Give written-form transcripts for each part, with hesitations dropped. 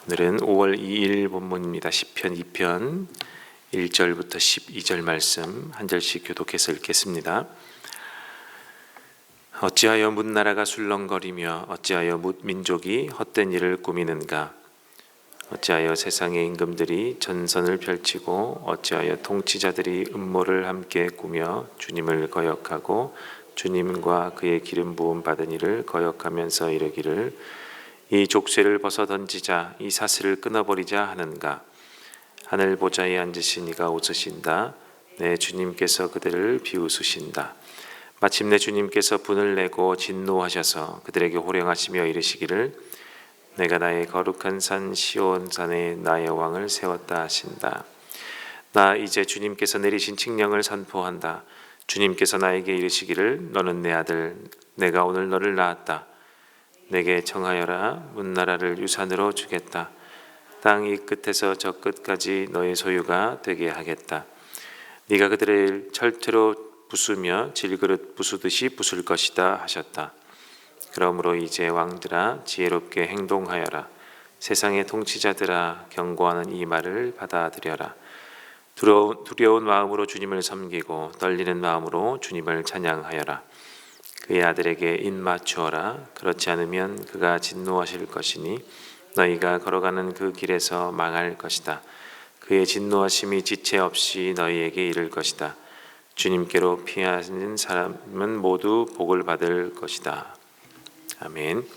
오늘은 5월 2일 본문입니다. 시편 2편 1절부터 12절 말씀 한 절씩 교독해서 읽겠습니다. 어찌하여 뭇나라가 술렁거리며 어찌하여 뭇민족이 헛된 일을 꾸미는가. 어찌하여 세상의 임금들이 전선을 펼치고 어찌하여 통치자들이 음모를 함께 꾸며 주님을 거역하고 주님과 그의 기름 부음 받은 이를 거역하면서 이르기를 이 족쇄를 벗어 던지자, 이 사슬을 끊어버리자 하는가. 하늘 보좌에 앉으신 이가 웃으신다. 내 주님께서 그들을 비웃으신다. 마침내 주님께서 분을 내고 진노하셔서 그들에게 호령하시며 이르시기를 내가 나의 거룩한 산 시온산에 나의 왕을 세웠다 하신다. 나 이제 주님께서 내리신 칙령을 선포한다. 주님께서 나에게 이르시기를 너는 내 아들, 내가 오늘 너를 낳았다. 내게 청하여라. 뭇나라를 유산으로 주겠다. 땅 이 끝에서 저 끝까지 너의 소유가 되게 하겠다. 네가 그들을 철퇴로 부수며 질그릇 부수듯이 부술 것이다 하셨다. 그러므로 이제 왕들아 지혜롭게 행동하여라. 세상의 통치자들아 경고하는 이 말을 받아들여라. 두려운 마음으로 주님을 섬기고 떨리는 마음으로 주님을 찬양하여라. 그의 아들에게 입맞추어라. 그렇지 않으면 그가 진노하실 것이니 너희가 걸어가는 그 길에서 망할 것이다. 그의 진노하심이 지체 없이 너희에게 이를 것이다. 주님께로 피하는 사람은 모두 복을 받을 것이다. 아멘.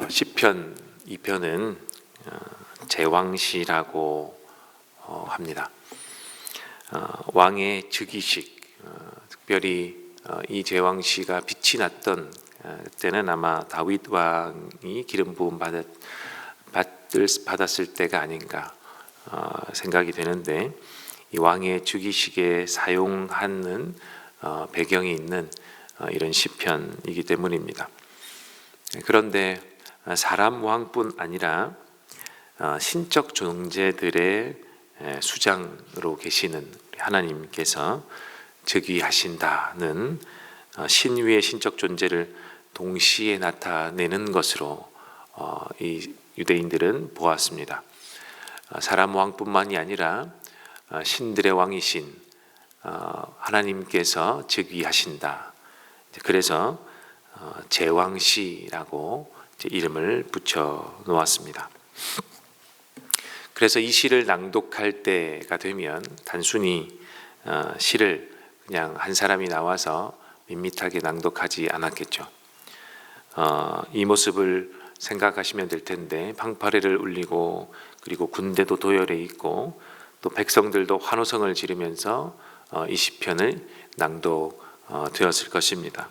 시편 2편은 제왕시라고 합니다. 왕의 즉위식, 특별히 이 제왕시가 빛이 났던 때는 아마 다윗 왕이 기름 부음 받았을 때가 아닌가 생각이 되는데, 이 왕의 즉위식에 사용하는 배경이 있는 이런 시편이기 때문입니다. 그런데 사람 왕뿐 아니라 신적 존재들의 수장으로 계시는 하나님께서 즉위하신다는 신위의 신적 존재를 동시에 나타내는 것으로 이 유대인들은 보았습니다. 사람 왕뿐만이 아니라 신들의 왕이신 하나님께서 즉위하신다. 그래서 제왕시라고 이름을 붙여 놓았습니다. 그래서 이 시를 낭독할 때가 되면 단순히 시를 그냥 한 사람이 나와서 밋밋하게 낭독하지 않았겠죠. 이 모습을 생각하시면 될 텐데, 방파레를 울리고 그리고 군대도 도열해 있고 또 백성들도 환호성을 지르면서 이 시편을 낭독되었을 것입니다.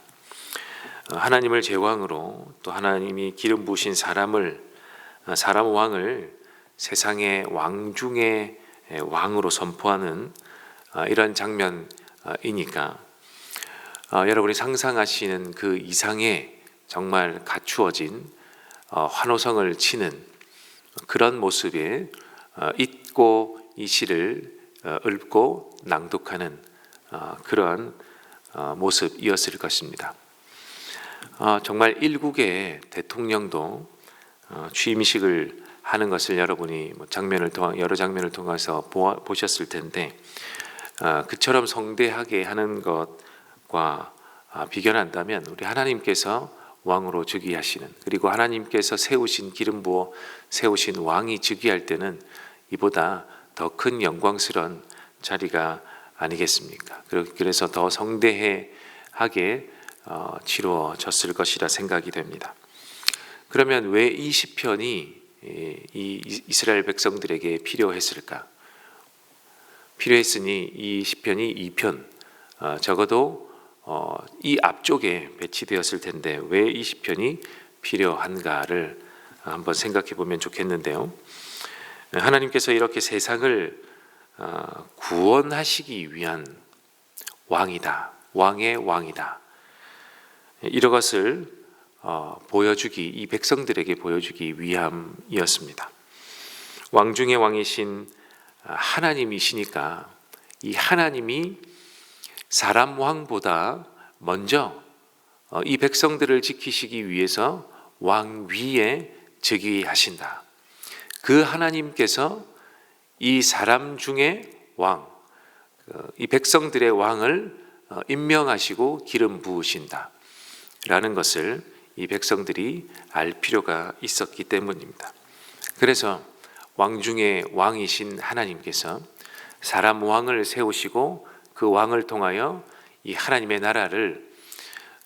하나님을 제왕으로, 또 하나님이 기름 부으신 사람 왕을 세상의 왕 중에 왕으로 선포하는 이런 장면이니까 여러분이 상상하시는 그 이상의 정말 갖추어진 환호성을 치는 그런 모습에 읽고 이 시를 읊고 낭독하는 그런 모습이었을 것입니다. 정말 일국의 대통령도 취임식을 하는 것을 여러분이 여러 장면을 통해서 보셨을 텐데, 그처럼 성대하게 하는 것과 비견한다면 우리 하나님께서 왕으로 즉위하시는, 그리고 하나님께서 기름 부어 세우신 왕이 즉위할 때는 이보다 더 큰 영광스러운 자리가 아니겠습니까? 그래서 더 성대하게 치루어졌을 것이라 생각이 됩니다. 그러면 왜 이 시편이 이 이스라엘 백성들에게 필요했을까? 필요했으니 이 시편이 2편, 적어도 이 앞쪽에 배치되었을 텐데 왜 이 시편이 필요한가를 한번 생각해 보면 좋겠는데요. 하나님께서 이렇게 세상을 구원하시기 위한 왕이다, 왕의 왕이다, 이런 것을 이 백성들에게 보여주기 위함이었습니다. 왕 중의 왕이신 하나님이시니까 이 하나님이 사람 왕보다 먼저 이 백성들을 지키시기 위해서 왕 위에 즉위하신다. 그 하나님께서 이 사람 중에 왕, 이 백성들의 왕을 임명하시고 기름 부으신다 라는 것을 이 백성들이 알 필요가 있었기 때문입니다. 그래서 왕 중에 왕이신 하나님께서 사람 왕을 세우시고 그 왕을 통하여 이 하나님의 나라를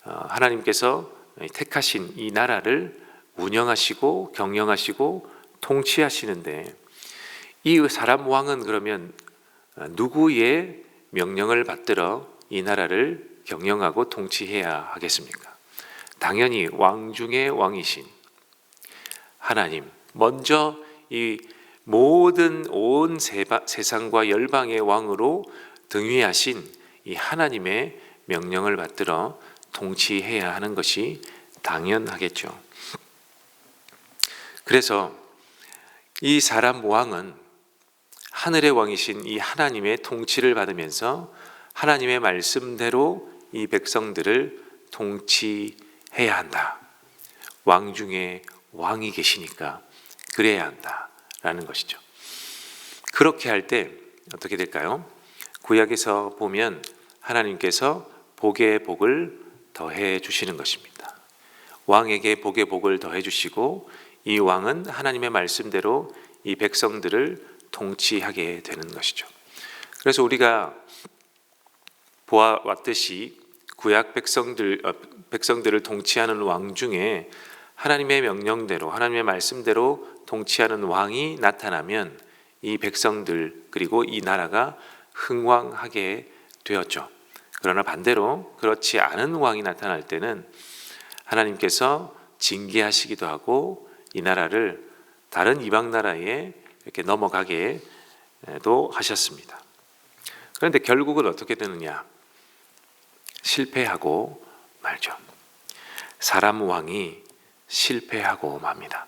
하나님께서 택하신 이 나라를 운영하시고 경영하시고 통치하시는데, 이 사람 왕은 그러면 누구의 명령을 받들어 이 나라를 경영하고 통치해야 하겠습니까? 당연히 왕 중에 왕이신 하나님, 먼저 이 모든 온 세상과 열방의 왕으로 등위하신 이 하나님의 명령을 받들어 통치해야 하는 것이 당연하겠죠. 그래서 이 사람 왕은 하늘의 왕이신 이 하나님의 통치를 받으면서 하나님의 말씀대로 이 백성들을 통치해야 한다. 왕 중에 왕이 계시니까 그래야 한다라는 것이죠. 그렇게 할 때 어떻게 될까요? 구약에서 보면 하나님께서 복의 복을 더해 주시는 것입니다. 왕에게 복의 복을 더해 주시고 이 왕은 하나님의 말씀대로 이 백성들을 통치하게 되는 것이죠. 그래서 우리가 보아왔듯이 구약 백성들을 통치하는 왕 중에 하나님의 명령대로 하나님의 말씀대로 통치하는 왕이 나타나면 이 백성들 그리고 이 나라가 흥왕하게 되었죠. 그러나 반대로 그렇지 않은 왕이 나타날 때는 하나님께서 징계하시기도 하고 이 나라를 다른 이방 나라에 이렇게 넘어가게도 하셨습니다. 그런데 결국은 어떻게 되느냐? 실패하고 말죠. 사람 왕이 실패하고 맙니다.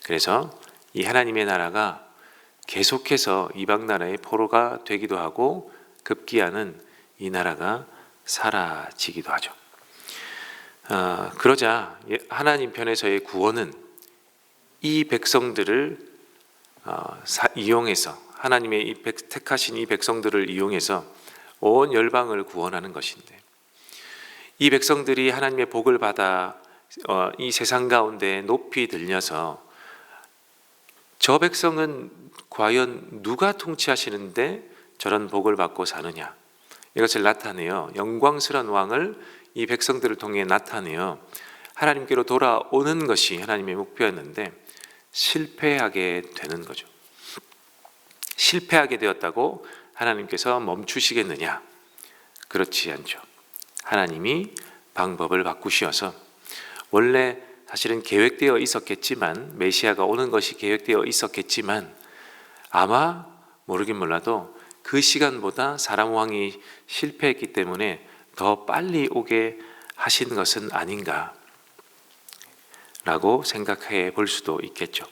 그래서 이 하나님의 나라가 계속해서 이방 나라의 포로가 되기도 하고 급기야는 이 나라가 사라지기도 하죠. 그러자 하나님 편에서의 구원은 이 백성들을 이용해서 하나님의 택하신 이 백성들을 이용해서 온 열방을 구원하는 것인데, 이 백성들이 하나님의 복을 받아 이 세상 가운데 높이 들려서 저 백성은 과연 누가 통치하시는데 저런 복을 받고 사느냐, 이것을 나타내어 영광스러운 왕을 이 백성들을 통해 나타내어 하나님께로 돌아오는 것이 하나님의 목표였는데 실패하게 되는 거죠. 실패하게 되었다고 하나님께서 멈추시겠느냐? 그렇지 않죠. 하나님이 방법을 바꾸셔서, 원래 사실은 계획되어 있었겠지만, 메시아가 오는 것이 계획되어 있었겠지만 아마 모르긴 몰라도 그 시간보다 사람 왕이 실패했기 때문에 더 빨리 오게 하신 것은 아닌가 라고 생각해 볼 수도 있겠죠.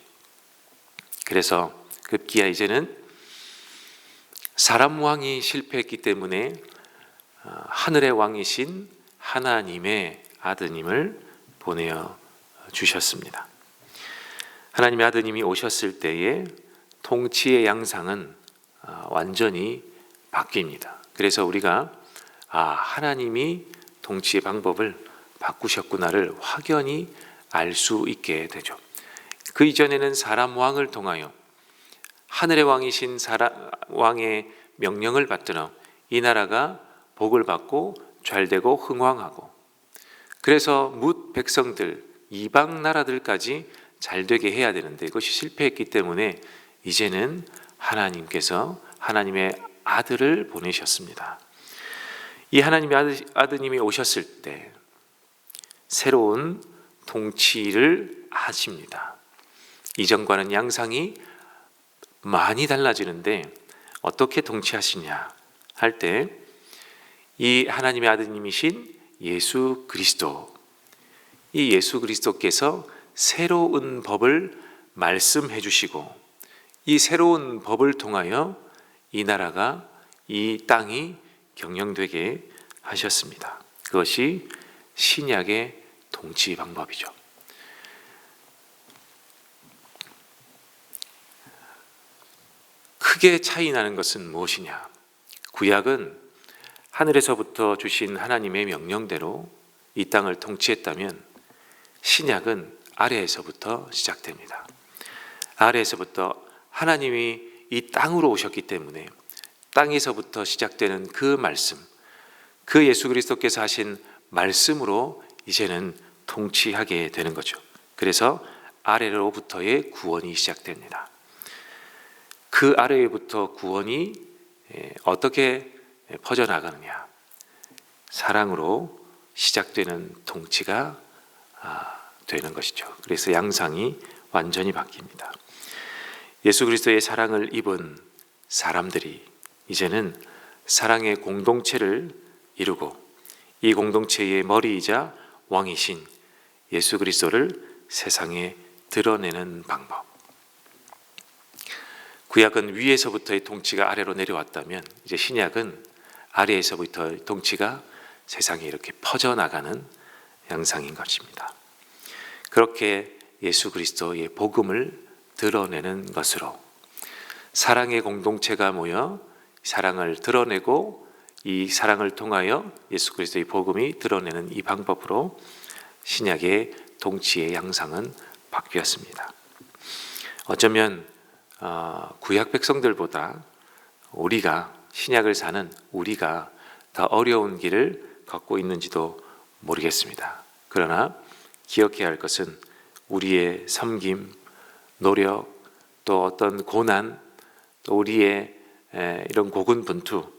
그래서 급기야 이제는 사람 왕이 실패했기 때문에 하늘의 왕이신 하나님의 아드님을 보내어 주셨습니다. 하나님의 아드님이 오셨을 때에 통치의 양상은 완전히 바뀝니다. 그래서 우리가 하나님이 통치의 방법을 바꾸셨구나를 확연히 알 수 있게 되죠. 그 이전에는 사람 왕을 통하여 하늘의 왕이신 왕의 명령을 받들어 이 나라가 복을 받고 잘되고 흥왕하고, 그래서 뭇 백성들 이방 나라들까지 잘되게 해야 되는데 이것이 실패했기 때문에 이제는 하나님께서 하나님의 아들을 보내셨습니다. 이 하나님의 아드님이 오셨을 때 새로운 통치를 하십니다. 이전과는 양상이 많이 달라지는데 어떻게 통치하시냐 할 때, 이 하나님의 아드님이신 예수 그리스도, 이 예수 그리스도께서 새로운 법을 말씀해 주시고 이 새로운 법을 통하여 이 나라가, 이 땅이 경영되게 하셨습니다. 그것이 신약의 통치 방법이죠. 크게 차이 나는 것은 무엇이냐? 구약은 하늘에서부터 주신 하나님의 명령대로 이 땅을 통치했다면 신약은 아래에서부터 시작됩니다. 아래에서부터 하나님이 이 땅으로 오셨기 때문에 땅에서부터 시작되는 그 말씀, 그 예수 그리스도께서 하신 말씀으로 이제는 통치하게 되는 거죠. 그래서 아래로부터의 구원이 시작됩니다. 그 아래부터 구원이 어떻게 퍼져나가느냐? 사랑으로 시작되는 통치가 되는 것이죠. 그래서 양상이 완전히 바뀝니다. 예수 그리스도의 사랑을 입은 사람들이 이제는 사랑의 공동체를 이루고 이 공동체의 머리이자 왕이신 예수 그리스도를 세상에 드러내는 방법. 구약은 위에서부터의 통치가 아래로 내려왔다면 이제 신약은 아래에서부터의 통치가 세상에 이렇게 퍼져나가는 양상인 것입니다. 그렇게 예수 그리스도의 복음을 드러내는 것으로 사랑의 공동체가 모여 사랑을 드러내고 이 사랑을 통하여 예수 그리스도의 복음이 드러내는 이 방법으로 신약의 통치의 양상은 바뀌었습니다. 어쩌면 구약 백성들보다 우리가 신약을 사는 우리가 더 어려운 길을 걷고 있는지도 모르겠습니다. 그러나 기억해야 할 것은 우리의 섬김, 노력, 또 어떤 고난, 또 우리의 이런 고군분투,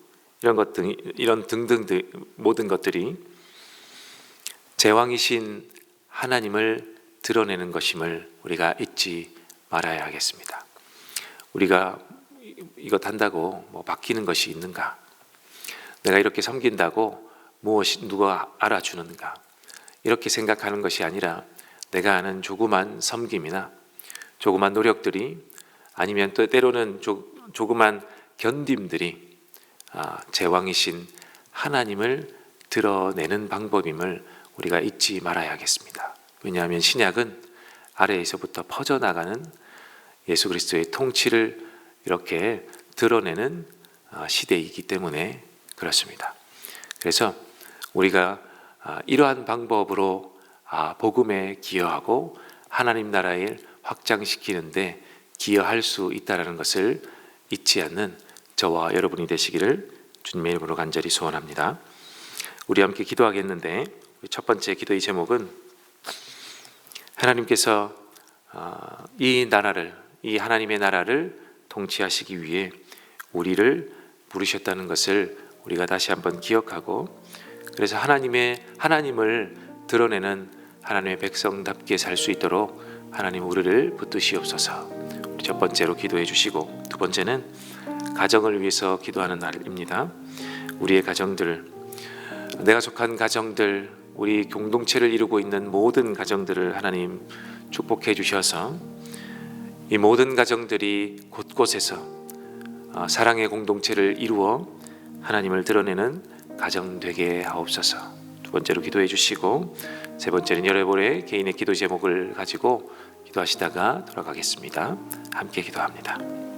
이런 등등 모든 것들이 제왕이신 하나님을 드러내는 것임을 우리가 잊지 말아야 하겠습니다. 우리가 이것 한다고 뭐 바뀌는 것이 있는가? 내가 이렇게 섬긴다고 누가 알아주는가? 이렇게 생각하는 것이 아니라 내가 하는 조그만 섬김이나 조그만 노력들이 아니면 또 때로는 조그만 견딤들이 제왕이신 하나님을 드러내는 방법임을 우리가 잊지 말아야겠습니다. 왜냐하면 신약은 아래에서부터 퍼져나가는 예수 그리스도의 통치를 이렇게 드러내는 시대이기 때문에 그렇습니다. 그래서 우리가 이러한 방법으로 복음에 기여하고 하나님 나라를 확장시키는데 기여할 수 있다는 것을 잊지 않는 저와 여러분이 되시기를 주님의 이름으로 간절히 소원합니다. 우리 함께 기도하겠는데 첫 번째 기도의 제목은 하나님께서 이 하나님의 나라를 통치하시기 위해 우리를 부르셨다는 것을 우리가 다시 한번 기억하고 그래서 하나님을 드러내는 하나님의 백성답게 살 수 있도록 하나님 우리를 붙드시옵소서. 우리 첫 번째로 기도해 주시고 두 번째는 가정을 위해서 기도하는 날입니다. 우리의 가정들, 내가 속한 가정들, 우리 공동체를 이루고 있는 모든 가정들을 하나님 축복해 주셔서 이 모든 가정들이 곳곳에서 사랑의 공동체를 이루어 하나님을 드러내는 가정 되게 하옵소서. 두 번째로 기도해 주시고 세 번째는 여러분의 개인의 기도 제목을 가지고 기도하시다가 돌아가겠습니다. 함께 기도합니다.